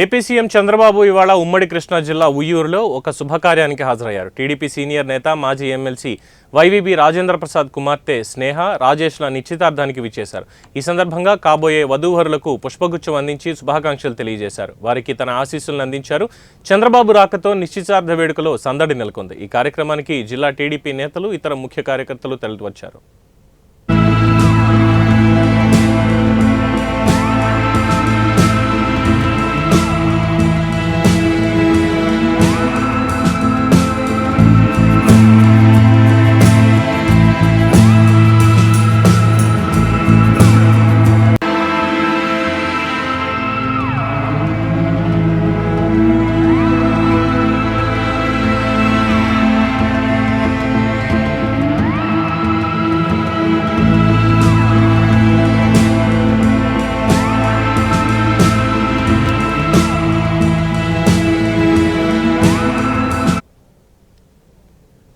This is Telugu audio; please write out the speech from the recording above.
ఏపీ సీఎం చంద్రబాబు ఇవాళ ఉమ్మడి కృష్ణా జిల్లా ఉయ్యూరులో ఒక శుభకార్యానికి హాజరయ్యారు. టీడీపీ సీనియర్ నేత మాజీ ఎమ్మెల్సీ వైవీబీ రాజేంద్ర ప్రసాద్ కుమార్తె స్నేహ రాజేష్ల నిశ్చితార్థానికి విచ్చేశారు. ఈ సందర్భంగా కాబోయే వధూవరులకు పుష్పగుచ్చం అందించి శుభాకాంక్షలు తెలియజేశారు. వారికి తన ఆశీస్సులను అందించారు. చంద్రబాబు రాకతో నిశ్చితార్థ వేడుకలో సందడి నెలకొంది. ఈ కార్యక్రమానికి జిల్లా టీడీపీ నేతలు, ఇతర ముఖ్య కార్యకర్తలు తరలివచ్చారు.